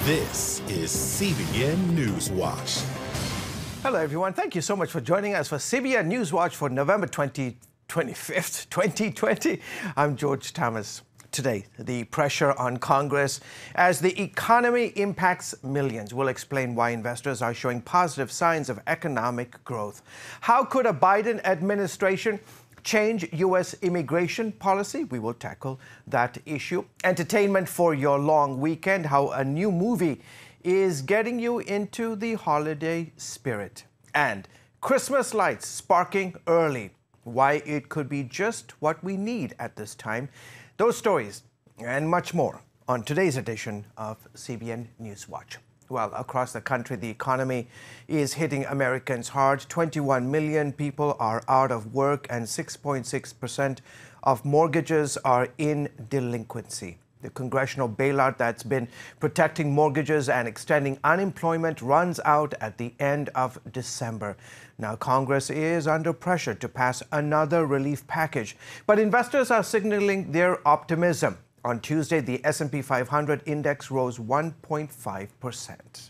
This is CBN NewsWatch. Hello, everyone. Thank you so much for joining us for CBN NewsWatch for November 25th, 2020. I'm George Thomas. Today, the pressure on Congress as the economy impacts millions. We'll explain why investors are showing positive signs of economic growth. How could a Biden administration change U.S. immigration policy? We will tackle that issue. Entertainment for your long weekend, how a new movie is getting you into the holiday spirit. And Christmas lights sparking early, why it could be just what we need at this time. Those stories and much more on today's edition of CBN NewsWatch. Well, across the country, the economy is hitting Americans hard. 21 million people are out of work and 6.6% of mortgages are in delinquency. The congressional bailout that's been protecting mortgages and extending unemployment runs out at the end of December. Now, Congress is under pressure to pass another relief package, but investors are signaling their optimism. On Tuesday, the S&P 500 index rose 1.5%.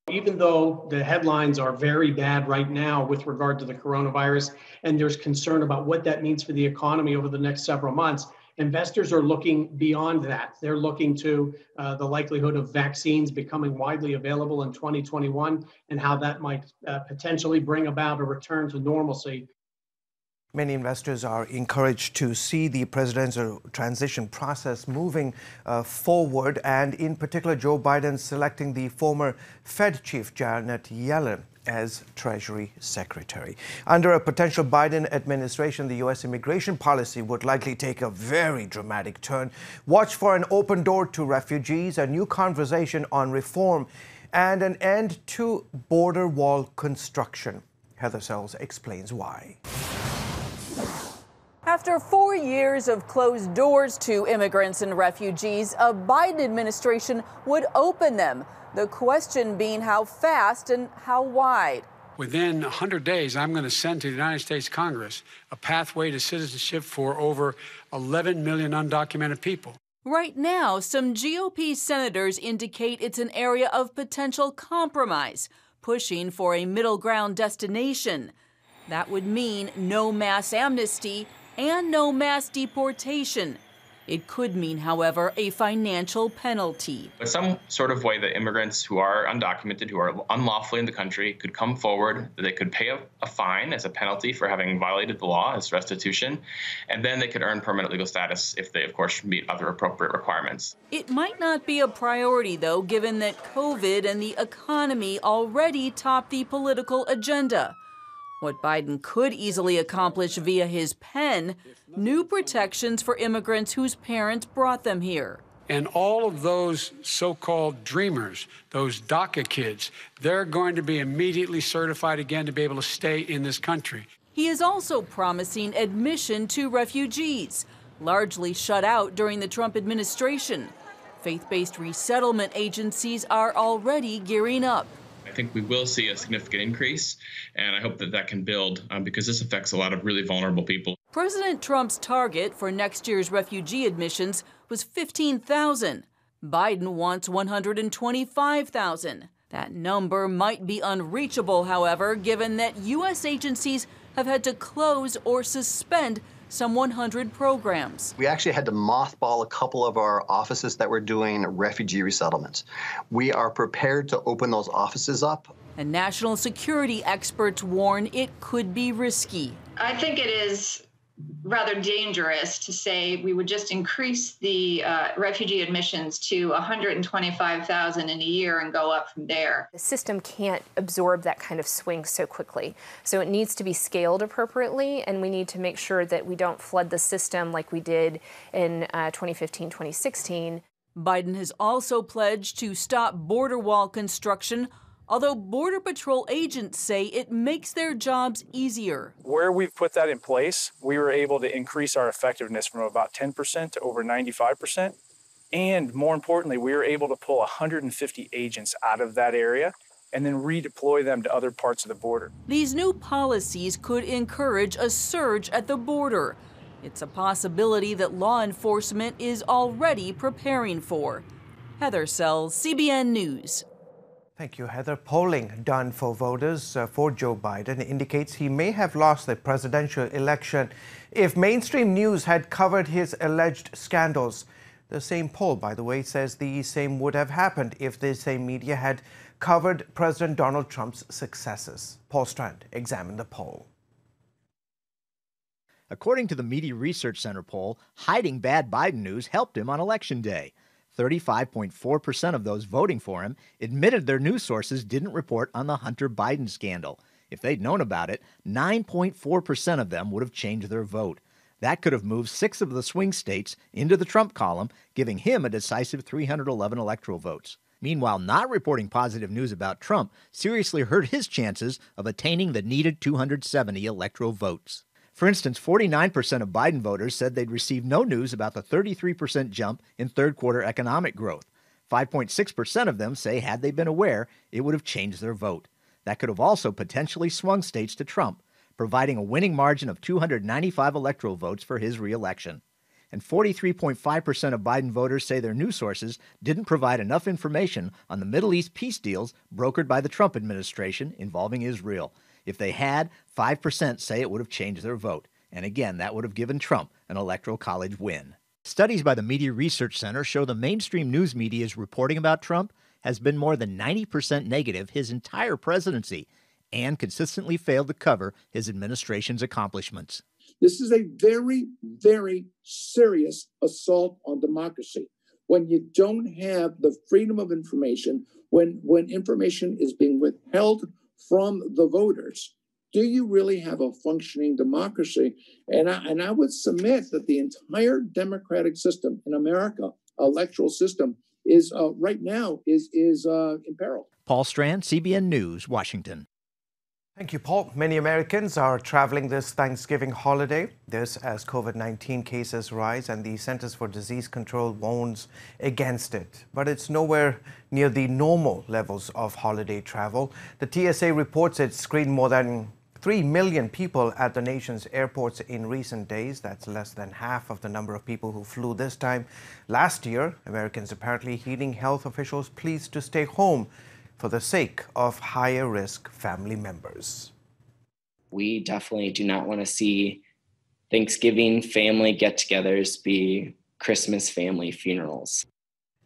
Even though the headlines are very bad right now with regard to the coronavirus, and there's concern about what that means for the economy over the next several months, investors are looking beyond that. They're looking to the likelihood of vaccines becoming widely available in 2021 and how that might potentially bring about a return to normalcy. Many investors are encouraged to see the presidential transition process moving forward, and in particular, Joe Biden selecting the former Fed chief Janet Yellen as Treasury Secretary. Under a potential Biden administration, the U.S. immigration policy would likely take a very dramatic turn. Watch for an open door to refugees, a new conversation on reform, and an end to border wall construction. Heather Sells explains why. After 4 years of closed doors to immigrants and refugees, a Biden administration would open them. The question being how fast and how wide. Within 100 days, I'm going to send to the United States Congress a pathway to citizenship for over 11 million undocumented people. Right now, some GOP senators indicate it's an area of potential compromise, pushing for a middle ground destination. That would mean no mass amnesty and no mass deportation. It could mean, however, a financial penalty. Some sort of way that immigrants who are undocumented, who are unlawfully in the country, could come forward, they could pay a fine as a penalty for having violated the law as restitution, and then they could earn permanent legal status if they, of course, meet other appropriate requirements. It might not be a priority, though, given that COVID and the economy already top the political agenda. What Biden could easily accomplish via his pen, new protections for immigrants whose parents brought them here. And all of those so-called dreamers, those DACA kids, they're going to be immediately certified again to be able to stay in this country. He is also promising admission to refugees, largely shut out during the Trump administration. Faith-based resettlement agencies are already gearing up. I think we will see a significant increase, and I hope that that can build because this affects a lot of really vulnerable people. President Trump's target for next year's refugee admissions was 15,000. Biden wants 125,000. That number might be unreachable, however, given that U.S. agencies have had to close or suspend some 100 programs. We actually had to mothball a couple of our offices that were doing refugee resettlements. We are prepared to open those offices up. And national security experts warn it could be risky. I think it is rather dangerous to say we would just increase the refugee admissions to 125,000 in a year and go up from there. The system can't absorb that kind of swing so quickly. So it needs to be scaled appropriately, and we need to make sure that we don't flood the system like we did in 2015, 2016. Biden has also pledged to stop border wall construction, although Border Patrol agents say it makes their jobs easier. Where we've put that in place, we were able to increase our effectiveness from about 10% to over 95%. And more importantly, we were able to pull 150 agents out of that area and then redeploy them to other parts of the border. These new policies could encourage a surge at the border. It's a possibility that law enforcement is already preparing for. Heather Sells, CBN News. Thank you, Heather. Polling done for voters for Joe Biden indicates he may have lost the presidential election if mainstream news had covered his alleged scandals. The same poll, by the way, says the same would have happened if the same media had covered President Donald Trump's successes. Paul Strand examined the poll. According to the Media Research Center poll, hiding bad Biden news helped him on Election Day. 35.4% of those voting for him admitted their news sources didn't report on the Hunter Biden scandal. If they'd known about it, 9.4% of them would have changed their vote. That could have moved 6 of the swing states into the Trump column, giving him a decisive 311 electoral votes. Meanwhile, not reporting positive news about Trump seriously hurt his chances of attaining the needed 270 electoral votes. For instance, 49% of Biden voters said they'd received no news about the 33% jump in third-quarter economic growth. 5.6% of them say had they been aware, it would have changed their vote. That could have also potentially swung states to Trump, providing a winning margin of 295 electoral votes for his re-election. And 43.5% of Biden voters say their news sources didn't provide enough information on the Middle East peace deals brokered by the Trump administration involving Israel. If they had, 5% say it would have changed their vote. And again, that would have given Trump an electoral college win. Studies by the Media Research Center show the mainstream news media's reporting about Trump has been more than 90% negative his entire presidency and consistently failed to cover his administration's accomplishments. This is a very, very serious assault on democracy. When you don't have the freedom of information, when information is being withheld from the voters, do you really have a functioning democracy? And I would submit that the entire democratic system in America, electoral system, is right now is imperiled. Paul Strand, CBN News, Washington. Thank you, Paul. Many Americans are traveling this Thanksgiving holiday. This as COVID-19 cases rise and the Centers for Disease Control warns against it. But it's nowhere near the normal levels of holiday travel. The TSA reports it screened more than 3 million people at the nation's airports in recent days. That's less than half of the number of people who flew this time last year. Americans apparently heeding health officials' pleas to stay home for the sake of higher-risk family members. We definitely do not want to see Thanksgiving family get-togethers be Christmas family funerals.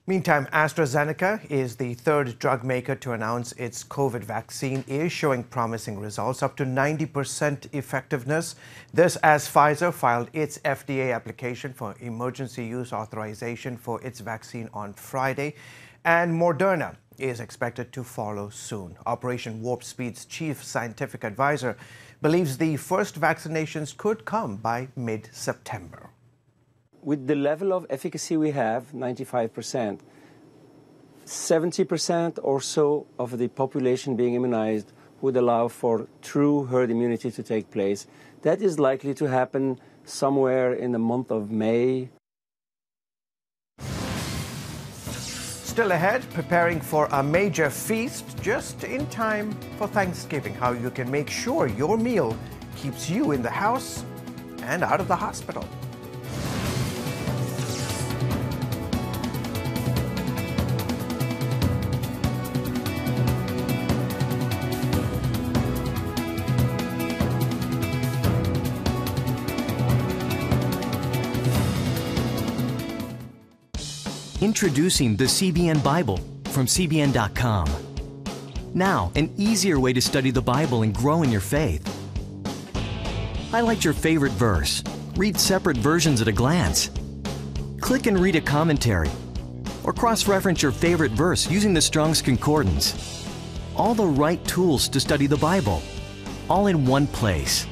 Meantime, AstraZeneca is the third drug maker to announce its COVID vaccine is showing promising results, up to 90% effectiveness. This as Pfizer filed its FDA application for emergency use authorization for its vaccine on Friday, and Moderna is expected to follow soon. Operation Warp Speed's chief scientific advisor believes the first vaccinations could come by mid-September. With the level of efficacy we have, 95%, 70% or so of the population being immunized would allow for true herd immunity to take place. That is likely to happen somewhere in the month of May. Still ahead, preparing for a major feast just in time for Thanksgiving. How you can make sure your meal keeps you in the house and out of the hospital. Introducing the CBN Bible from CBN.com. Now, an easier way to study the Bible and grow in your faith. Highlight your favorite verse. Read separate versions at a glance. Click and read a commentary. Or cross-reference your favorite verse using the Strong's Concordance. All the right tools to study the Bible, all in one place.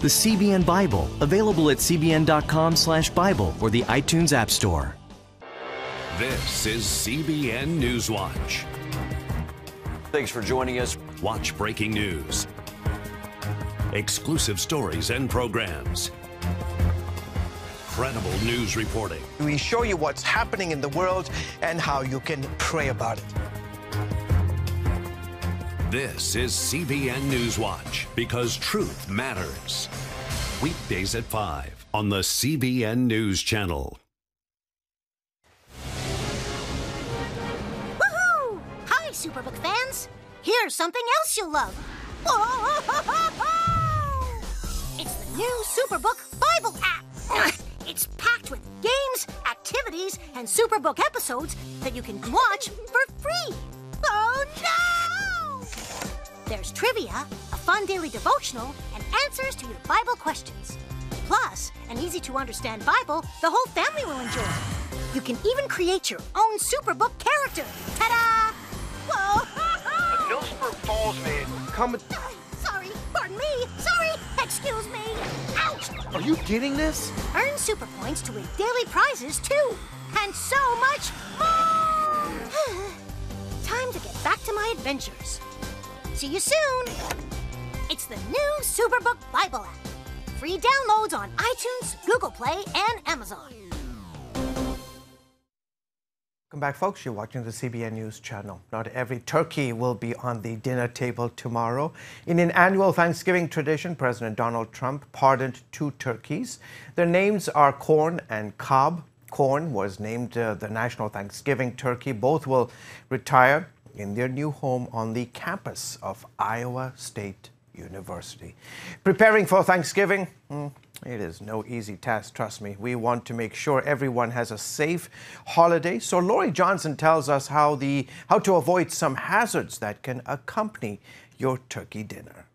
The CBN Bible, available at cbn.com/Bible or the iTunes App Store. This is CBN NewsWatch. Thanks for joining us. Watch breaking news, exclusive stories and programs, credible news reporting. We show you what's happening in the world and how you can pray about it. This is CBN NewsWatch, because truth matters. Weekdays at 5 on the CBN News Channel. Superbook fans. Here's something else you'll love. It's the new Superbook Bible app. It's packed with games, activities, and Superbook episodes that you can watch for free. Oh, no! There's trivia, a fun daily devotional, and answers to your Bible questions. Plus, an easy-to-understand Bible the whole family will enjoy. You can even create your own Superbook character. Ta-da! Whoa! Millsburg Falls made. Sorry, pardon me. Sorry, excuse me. Ouch! Are you getting this? Earn super points to win daily prizes, too. And so much more! Time to get back to my adventures. See you soon. It's the new Superbook Bible app. Free downloads on iTunes, Google Play, and Amazon. Welcome back, folks. You're watching the CBN News Channel. Not every turkey will be on the dinner table tomorrow. In an annual Thanksgiving tradition, President Donald Trump pardoned 2 turkeys. Their names are Corn and Cobb. Corn was named the National Thanksgiving Turkey. Both will retire in their new home on the campus of Iowa State University. Preparing for Thanksgiving, it is no easy task, trust me. We want to make sure everyone has a safe holiday. So Lori Johnson tells us how to avoid some hazards that can accompany your turkey dinner.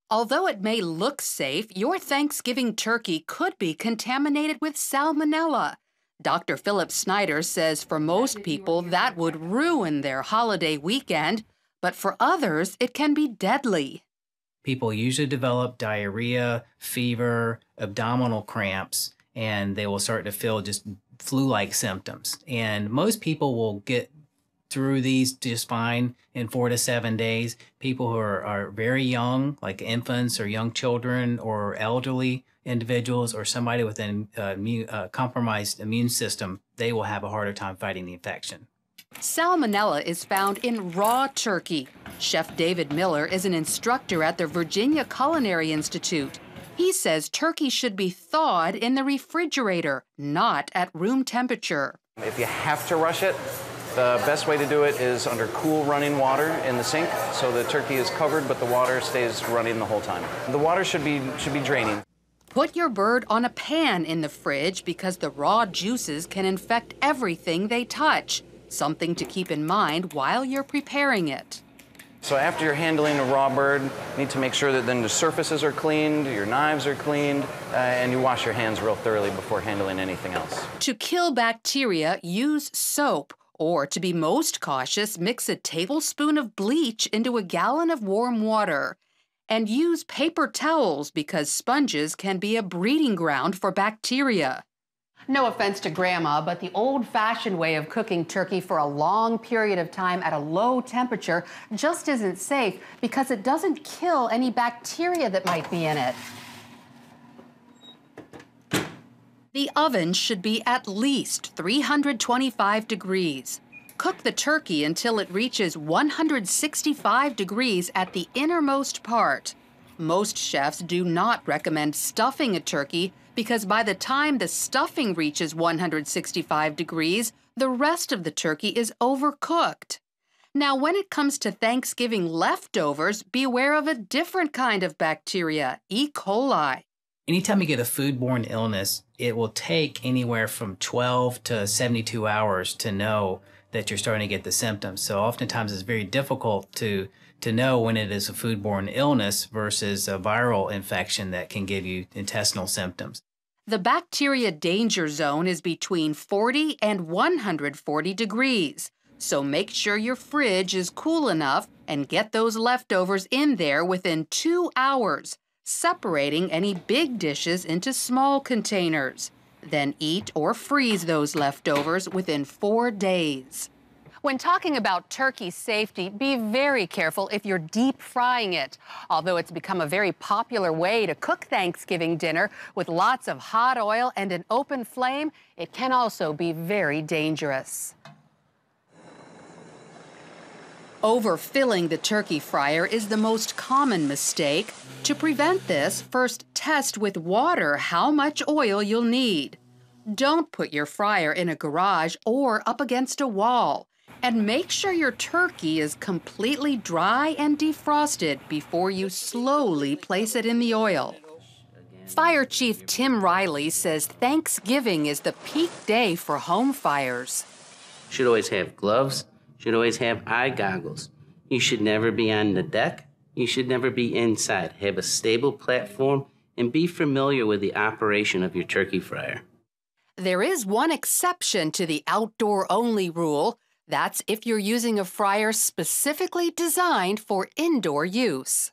Although it may look safe, your Thanksgiving turkey could be contaminated with salmonella. Dr. Philip Snyder says for most people that would ruin their holiday weekend, but for others it can be deadly. People usually develop diarrhea, fever, abdominal cramps, and they will start to feel just flu-like symptoms. And most people will get through these just fine in 4 to 7 days. People who are very young, like infants or young children or elderly individuals or somebody with a compromised immune system, they will have a harder time fighting the infection. Salmonella is found in raw turkey. Chef David Miller is an instructor at the Virginia Culinary Institute. He says turkey should be thawed in the refrigerator, not at room temperature. If you have to rush it, the best way to do it is under cool running water in the sink, so the turkey is covered but the water stays running the whole time. The water should be draining. Put your bird on a pan in the fridge because the raw juices can infect everything they touch. Something to keep in mind while you're preparing it. So after you're handling a raw bird, you need to make sure that then the surfaces are cleaned, your knives are cleaned, and you wash your hands real thoroughly before handling anything else. To kill bacteria, use soap. Or to be most cautious, mix a tablespoon of bleach into a gallon of warm water. And use paper towels because sponges can be a breeding ground for bacteria. No offense to Grandma, but the old-fashioned way of cooking turkey for a long period of time at a low temperature just isn't safe because it doesn't kill any bacteria that might be in it. The oven should be at least 325 degrees. Cook the turkey until it reaches 165 degrees at the innermost part. Most chefs do not recommend stuffing a turkey because by the time the stuffing reaches 165 degrees, the rest of the turkey is overcooked. Now, when it comes to Thanksgiving leftovers, beware of a different kind of bacteria, E. coli. Anytime you get a foodborne illness, it will take anywhere from 12 to 72 hours to know that you're starting to get the symptoms. So oftentimes it's very difficult to know when it is a foodborne illness versus a viral infection that can give you intestinal symptoms. The bacteria danger zone is between 40 and 140 degrees. So make sure your fridge is cool enough and get those leftovers in there within 2 hours, separating any big dishes into small containers. Then eat or freeze those leftovers within 4 days. When talking about turkey safety, be very careful if you're deep frying it. Although it's become a very popular way to cook Thanksgiving dinner with lots of hot oil and an open flame, it can also be very dangerous. Overfilling the turkey fryer is the most common mistake. To prevent this, first test with water how much oil you'll need. Don't put your fryer in a garage or up against a wall. And make sure your turkey is completely dry and defrosted before you slowly place it in the oil. Fire Chief Tim Riley says Thanksgiving is the peak day for home fires. Should always have gloves, should always have eye goggles. You should never be on the deck, you should never be inside. Have a stable platform and be familiar with the operation of your turkey fryer. There is one exception to the outdoor-only rule. That's if you're using a fryer specifically designed for indoor use.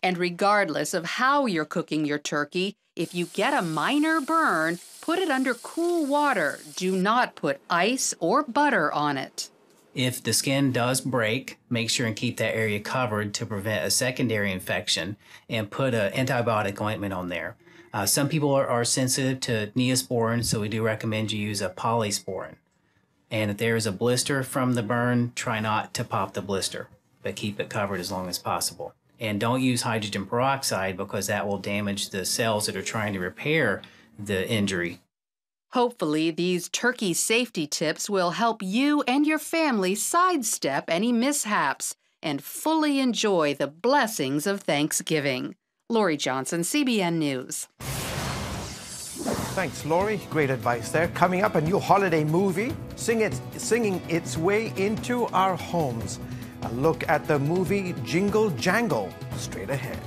And regardless of how you're cooking your turkey, if you get a minor burn, put it under cool water. Do not put ice or butter on it. If the skin does break, make sure and keep that area covered to prevent a secondary infection, and put an antibiotic ointment on there. Some people are sensitive to Neosporin, so we do recommend you use a Polysporin. And if there is a blister from the burn, try not to pop the blister, but keep it covered as long as possible. And don't use hydrogen peroxide because that will damage the cells that are trying to repair the injury. Hopefully, these turkey safety tips will help you and your family sidestep any mishaps and fully enjoy the blessings of Thanksgiving. Lori Johnson, CBN News. Thanks, Lori. Great advice there. Coming up, a new holiday movie, singing its way into our homes. A look at the movie Jingle Jangle, straight ahead.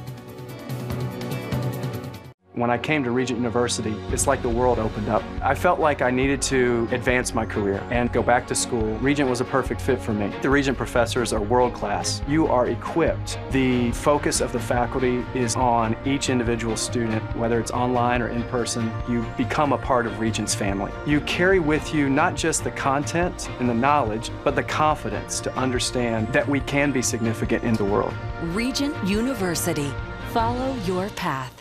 When I came to Regent University, it's like the world opened up. I felt like I needed to advance my career and go back to school. Regent was a perfect fit for me. The Regent professors are world class. You are equipped. The focus of the faculty is on each individual student, whether it's online or in person. You become a part of Regent's family. You carry with you not just the content and the knowledge, but the confidence to understand that we can be significant in the world. Regent University. Follow your path.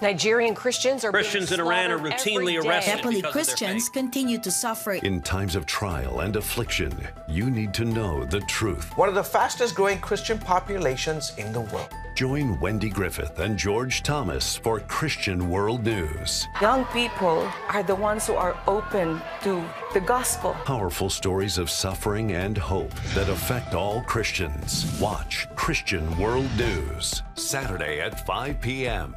Nigerian Christians in Iran are routinely arrested. Happily, Christians continue to suffer. In times of trial and affliction, you need to know the truth. One of the fastest growing Christian populations in the world. Join Wendy Griffith and George Thomas for Christian World News. Young people are the ones who are open to the gospel. Powerful stories of suffering and hope that affect all Christians. Watch Christian World News, Saturday at 5 p.m.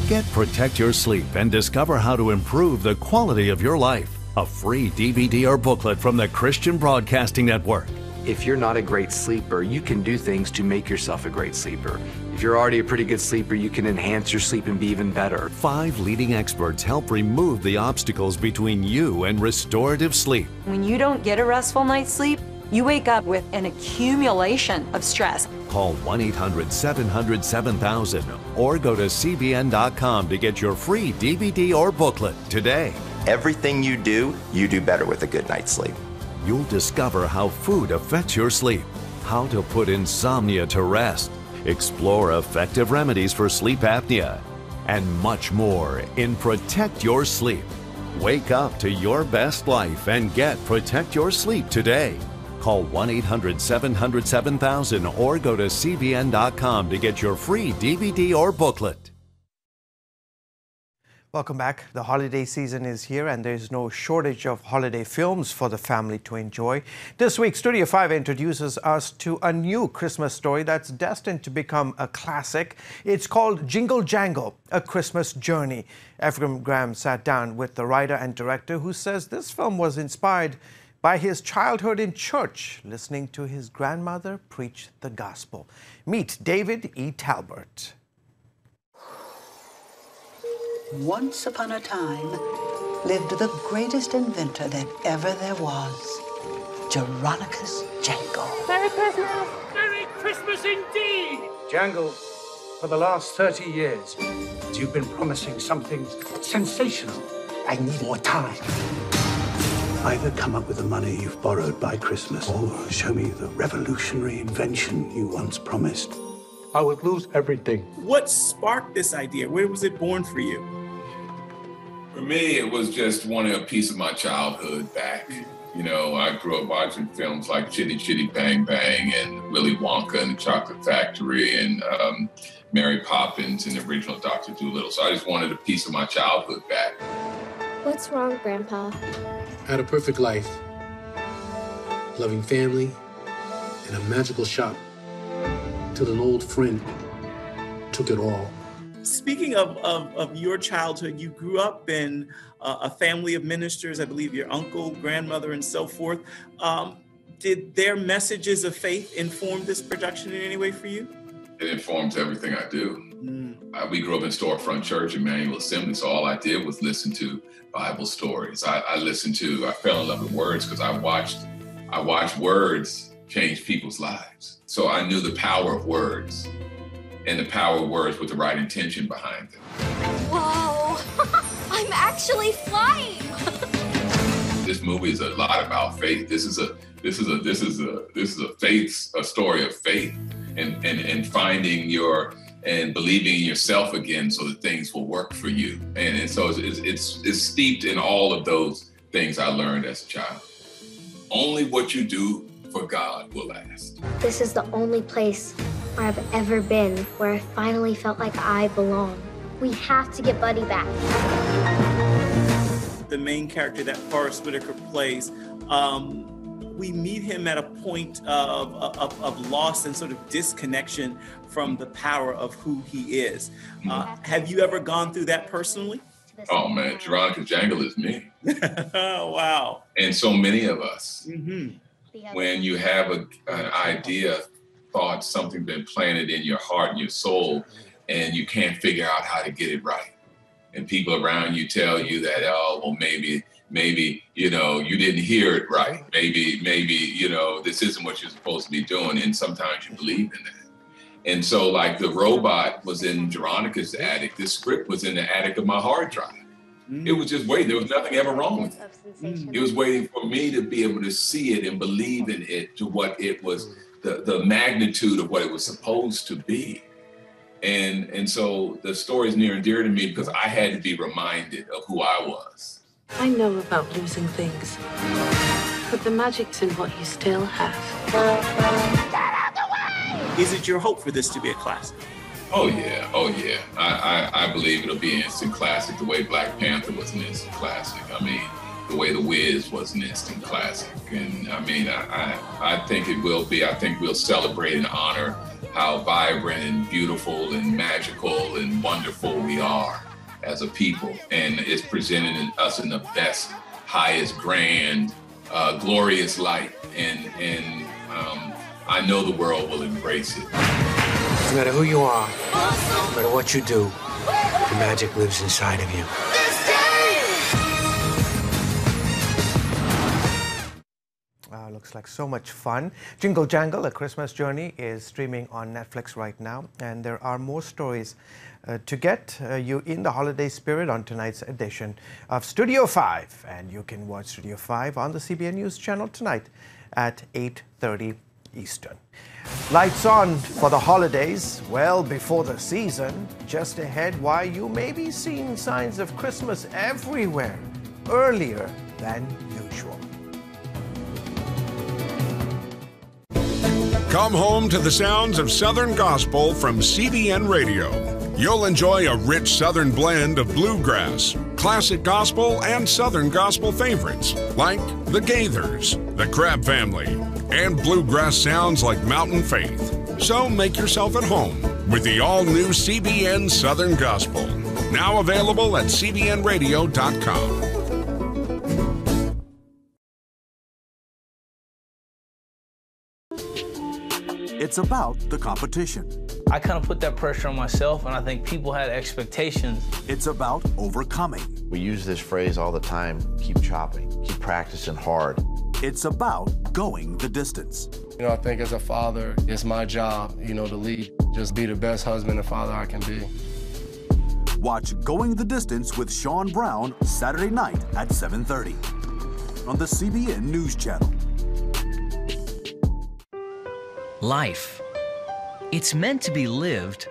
Get Protect Your Sleep and discover how to improve the quality of your life. A free DVD or booklet from the Christian Broadcasting Network. If you're not a great sleeper, you can do things to make yourself a great sleeper. If you're already a pretty good sleeper, you can enhance your sleep and be even better. 5 leading experts help remove the obstacles between you and restorative sleep. When you don't get a restful night's sleep, you wake up with an accumulation of stress. Call 1-800-700-7000 or go to CBN.com to get your free DVD or booklet today. Everything you do better with a good night's sleep. You'll discover how food affects your sleep, how to put insomnia to rest, explore effective remedies for sleep apnea, and much more in Protect Your Sleep. Wake up to your best life and get Protect Your Sleep today. Call 1-800-700-7000 or go to CBN.com to get your free DVD or booklet. Welcome back. The holiday season is here and there's no shortage of holiday films for the family to enjoy. This week, Studio 5 introduces us to a new Christmas story that's destined to become a classic. It's called Jingle Jangle, A Christmas Journey. Ephraim Graham sat down with the writer and director who says this film was inspired by his childhood in church, listening to his grandmother preach the gospel. Meet David E. Talbert. Once upon a time lived the greatest inventor that ever there was, Jeronicus Jangle. Merry Christmas! Merry Christmas indeed! Jangle, for the last 30 years, you've been promising something sensational. I need more time. Either come up with the money you've borrowed by Christmas or show me the revolutionary invention you once promised. I would lose everything. What sparked this idea? Where was it born for you? For me, it was just wanting a piece of my childhood back. You know, I grew up watching films like Chitty Chitty Bang Bang and Willy Wonka and the Chocolate Factory and Mary Poppins and the original Dr. Dolittle. So I just wanted a piece of my childhood back. What's wrong, Grandpa? I had a perfect life. loving family, and a magical shop, till an old friend took it all. Speaking of your childhood, you grew up in a family of ministers, I believe your uncle, grandmother, and so forth. Did their messages of faith inform this production in any way for you? It informs everything I do. We grew up in Storefront Church, Emmanuel Assembly, so all I did was listen to Bible stories. I fell in love with words because I watched words change people's lives. So I knew the power of words and the power of words with the right intention behind them. Whoa, I'm actually flying. This movie is a lot about faith. This is a story of faith and finding and believing in yourself again so that things will work for you. And so it's steeped in all of those things I learned as a child. Only what you do for God will last. This is the only place where I've ever been where I finally felt like I belong. We have to get Buddy back. The main character that Forrest Whitaker plays, we meet him at a point of loss and sort of disconnection from the power of who he is. Have you ever gone through that personally? Oh man, Veronica Jangle is me. Oh, wow. And so many of us. When you have an idea, thought, something been planted in your heart and your soul, and you can't figure out how to get it right. And people around you tell you that, oh, well, maybe, you didn't hear it right. Maybe, this isn't what you're supposed to be doing. And sometimes you believe in that. And so like the robot was in Veronica's attic, this script was in the attic of my hard drive. It was just waiting. There was nothing ever wrong with it. It was waiting for me to be able to see it and believe in it to what it was, the magnitude of what it was supposed to be. And so the story is near and dear to me because I had to be reminded of who I was. I know about losing things, but the magic's in what you still have. Get out the way! Is it your hope for this to be a classic? Oh yeah. I believe it'll be an instant classic the way Black Panther was an instant classic. I mean, the way The Wiz was an instant classic. And I mean, I think it will be. I think we'll celebrate and honor how vibrant and beautiful and magical and wonderful we are as a people. And it's presented us in the best, highest, grand, glorious light. And I know the world will embrace it. No matter who you are, no matter what you do, the magic lives inside of you. Looks like so much fun. Jingle Jangle, A Christmas Journey, is streaming on Netflix right now. And there are more stories to get you in the holiday spirit on tonight's edition of Studio 5. And you can watch Studio 5 on the CBN News Channel tonight at 8:30 Eastern. Lights on for the holidays, well before the season. Just ahead, why you may be seeing signs of Christmas everywhere earlier than usual. Come home to the sounds of Southern Gospel from CBN Radio. You'll enjoy a rich Southern blend of bluegrass, classic gospel, and Southern gospel favorites like the Gaithers, the Crab Family, and bluegrass sounds like Mountain Faith. So make yourself at home with the all-new CBN Southern Gospel. Now available at cbnradio.com. It's about the competition. I kind of put that pressure on myself, and I think people had expectations. It's about overcoming. We use this phrase all the time, keep chopping, keep practicing hard. It's about going the distance. I think as a father, it's my job, to lead, just be the best husband and father I can be. Watch Going the Distance with Sean Brown Saturday night at 7:30 on the CBN News Channel. Life. It's meant to be lived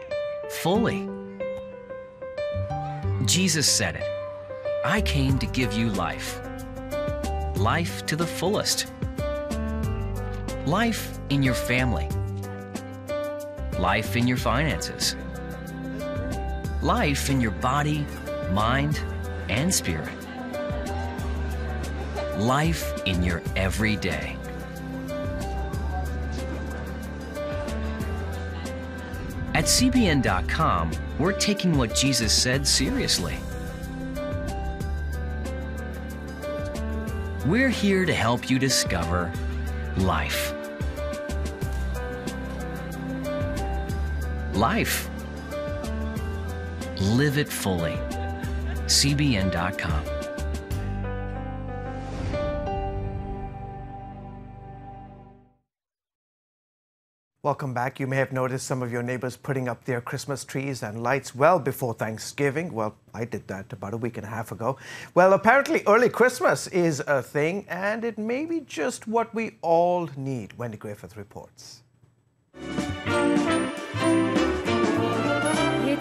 fully. Jesus said it. I came to give you life. Life to the fullest. Life in your family. Life in your finances. Life in your body, mind, and spirit. Life in your everyday. At CBN.com, we're taking what Jesus said seriously. We're here to help you discover life. Life. Live it fully. CBN.com. Welcome back. You may have noticed some of your neighbors putting up their Christmas trees and lights well before Thanksgiving. Well, I did that about a week and a half ago. Well, apparently early Christmas is a thing, and it may be just what we all need. Wendy Griffith reports. It's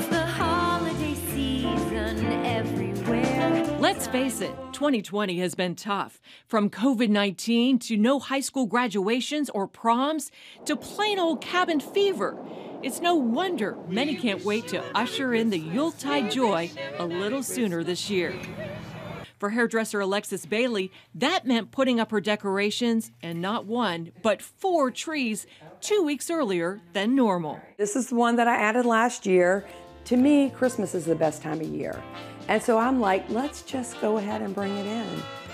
the holiday season everywhere. Let's face it, 2020 has been tough. From COVID-19 to no high school graduations or proms to plain old cabin fever. It's no wonder many can't wait to usher in the Yuletide joy a little sooner this year. For hairdresser Alexis Bailey, that meant putting up her decorations and not one, but 4 trees 2 weeks earlier than normal. This is the one that I added last year. To me, Christmas is the best time of year. And so I'm like, let's just go ahead and bring it in.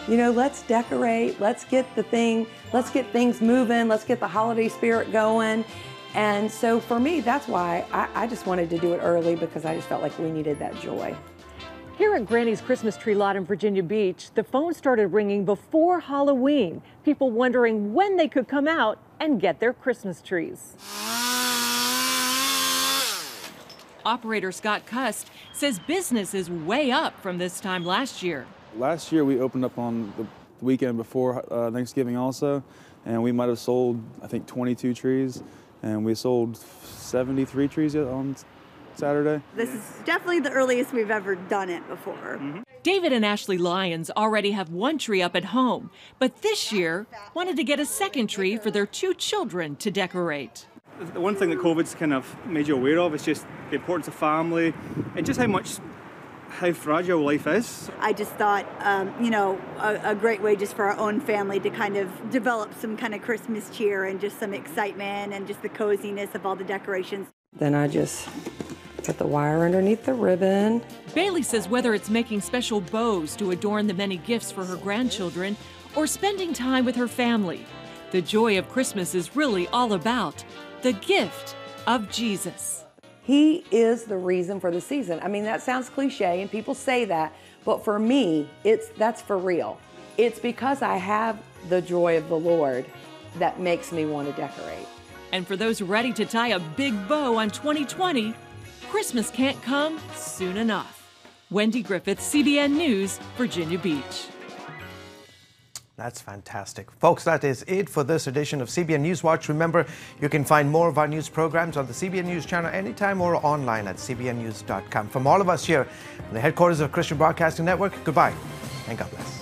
You know, let's decorate, let's get things moving, let's get the holiday spirit going. And so for me, that's why I just wanted to do it early, because I just felt like we needed that joy. Here at Granny's Christmas tree lot in Virginia Beach, the phone started ringing before Halloween. People wondering when they could come out and get their Christmas trees. Operator Scott Cust says business is way up from this time last year. Last year we opened up on the weekend before Thanksgiving also, and we might have sold, I think, 22 trees, and we sold 73 trees on Saturday. This is definitely the earliest we've ever done it before. David and Ashley Lyons already have 1 tree up at home, but this year wanted to get a second tree for their 2 children to decorate. The one thing that COVID's kind of made you aware of is just the importance of family and just how fragile life is. I just thought, you know, a great way just for our own family to kind of develop some kind of Christmas cheer and just some excitement and just the coziness of all the decorations. Then I just put the wire underneath the ribbon. Bailey says whether it's making special bows to adorn the many gifts for her grandchildren or spending time with her family, the joy of Christmas is really all about the gift of Jesus. He is the reason for the season. I mean, that sounds cliche and people say that, but for me, that's for real. It's because I have the joy of the Lord that makes me want to decorate. And for those ready to tie a big bow on 2020, Christmas can't come soon enough. Wendy Griffith, CBN News, Virginia Beach. That's fantastic. Folks, that is it for this edition of CBN NewsWatch. Remember, you can find more of our news programs on the CBN News Channel anytime or online at cbnnews.com. From all of us here in the headquarters of Christian Broadcasting Network, goodbye and God bless.